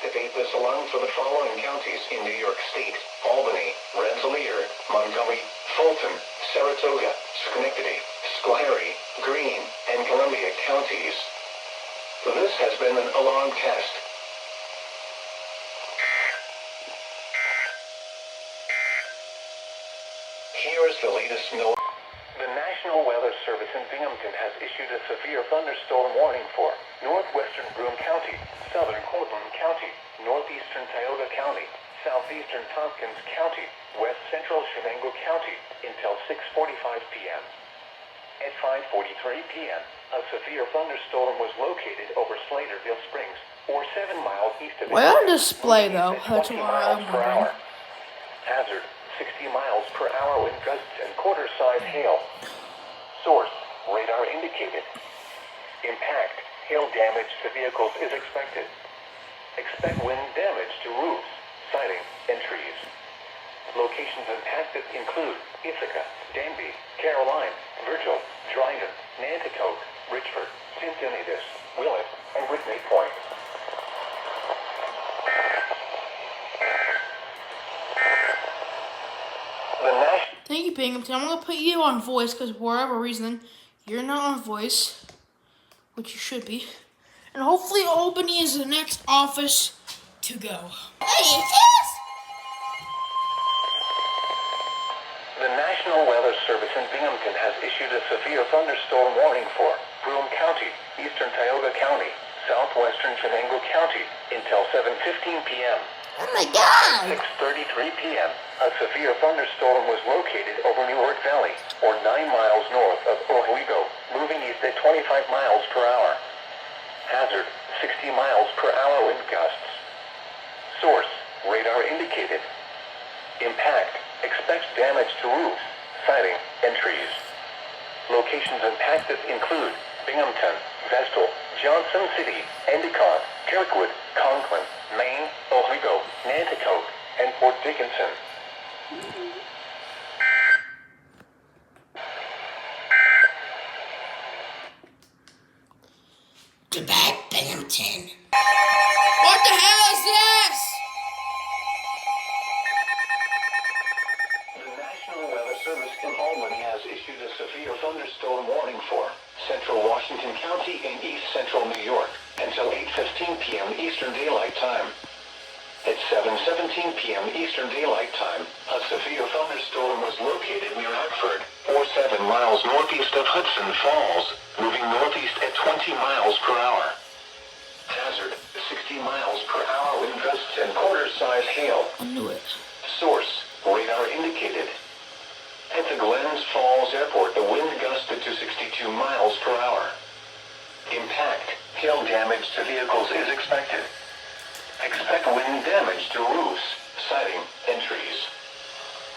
activate this alarm for the following counties in New York State: Albany, Rensselaer, Montgomery, Fulton, Saratoga, Schenectady, Schoharie, Greene, and Columbia counties. This has been an alarm test. Here is the latest note. The National Weather Service in Binghamton has issued a severe thunderstorm warning for northwestern Broome County, southern Cortland County, northeastern Tioga County, southeastern Tompkins County, west central Shenango County, until 6:45 p.m. At 5:43 p.m., a severe thunderstorm was located over Slaterville Springs, or 7 miles east of Why on display though? That's 20 why miles I'm per wondering. hour. Hazard: 60 miles per hour wind gusts and quarter-size hail. Source: radar indicated. Impact: hail damage to vehicles is expected. Expect wind damage to roofs, siding, and trees. Locations impacted include Ithaca, Danby, Caroline, Virgil, Dryden, Nanticoke, Richford, Cincinnatus, Willett, and Whitney Point. Thank you, Binghamton. I'm gonna put you on voice because for whatever reason you're not on voice, which you should be. And hopefully Albany is the next office to go. Hey, EAS! The National Weather Service in Binghamton has issued a severe thunderstorm warning for Broome County, eastern Tioga County, southwestern Shenango County, until 7:15 p.m. Oh my God! 6:33 p.m., a severe thunderstorm was located over Newark Valley, or 9 miles north of Oswego, moving east at 25 miles per hour. Hazard: 60 miles per hour wind gusts. Source: radar indicated. Impact: expect damage to roofs, siding, and trees. Locations impacted include Binghamton, Vestal, Johnson City, Endicott, Kirkwood, Conklin, Maine, Oswego, Nanticoke, and Port Dickinson. Goodbye, Binghamton. What the hell is this? The National Weather Service in Albany has issued a severe thunderstorm warning for central Washington County and east central New York until 8:15 p.m. Eastern Daylight Time. At 7:17 p.m. Eastern Daylight Time, a severe thunderstorm was located near Hartford, or 7 miles northeast of Hudson Falls, moving northeast at 20 miles per hour. Hazard: 60 miles per hour wind gusts and quarter-size hail. I knew it. Source: radar indicated. At the Glens Falls Airport, the wind gusted to 62 miles per hour. Impact: hail damage to vehicles is expected. Expect wind damage to roofs, siding, and trees.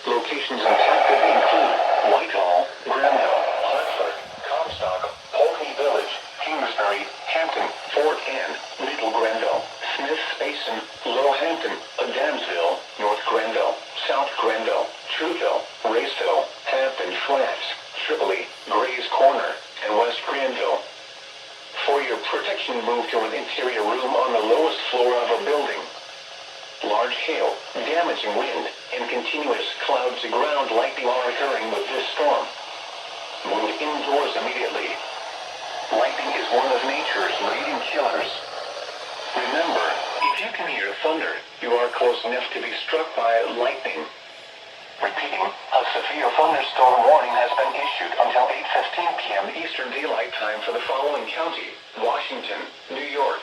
Locations impacted include Whitehall, Granville, Hartford, Comstock, Pulteney Village, Kingsbury, Hampton, Fort Anne, Little Granville, Smith's Basin, Lowhampton, Adamsville, North Granville, South Granville, Trueville, Raceville, Hampton Flats, Tripoli, Gray's Corner, and West Granville. For your protection, move to an interior room on the lowest floor of a building. Large hail, damaging wind, and continuous cloud-to-ground lightning are occurring with this storm. Move indoors immediately. Lightning is one of nature's leading killers. Remember, if you can hear thunder, you are close enough to be struck by lightning. Repeating, a severe thunderstorm warning has been issued until 8:15 p.m. Eastern Daylight Time for the following county: Washington, New York.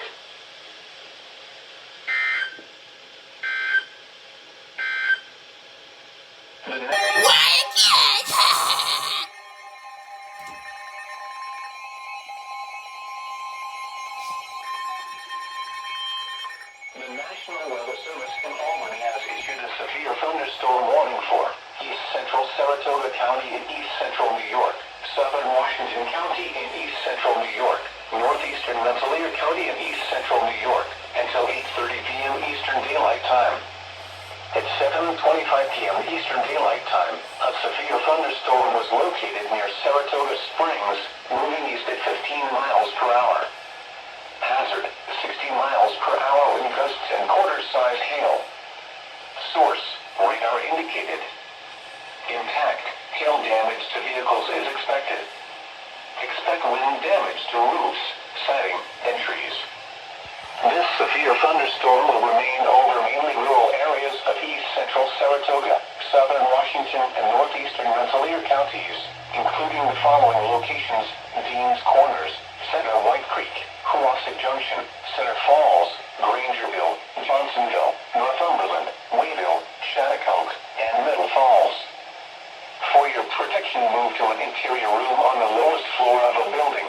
The National Weather Service in Albany has issued a severe thunderstorm warning for east central Saratoga County and east central New York, southern Washington County and east central New York, northeastern Rensselaer County and east central New York, until 8:30 p.m. Eastern Daylight Time. At 7:25 p.m. Eastern Daylight Time, a severe thunderstorm was located near Saratoga Springs, moving east at 15 miles per hour. Hazard: 60 miles per hour wind gusts and expected. Expect wind damage to roofs, siding, and trees. This severe thunderstorm will remain over mainly rural areas of east central Saratoga, southern Washington, and northeastern Rensselaer counties, including the following locations: Deans Corners, Center White Creek, Hoosick Junction, Center Falls, Grangerville, Johnsonville, Northumberland, Wayville, Shattuck, and Middle Falls. For your protection, move to an interior room on the lowest floor of a building.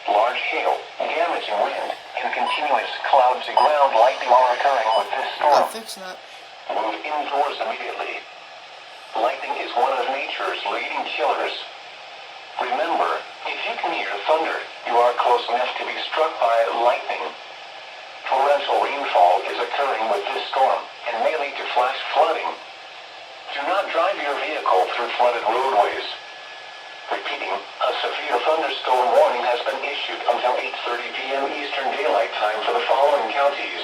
Large hail, damaging wind, and continuous cloud-to-ground lightning are occurring with this storm. I'll fix that. Move indoors immediately. Lightning is one of nature's leading killers. Remember, if you can hear thunder, you are close enough to be struck by lightning. Torrential rainfall is occurring with this storm and may lead to flash flooding. Do not drive your vehicle through flooded roadways. Repeating, a severe thunderstorm warning has been issued until 8:30 p.m. Eastern Daylight Time for the following counties: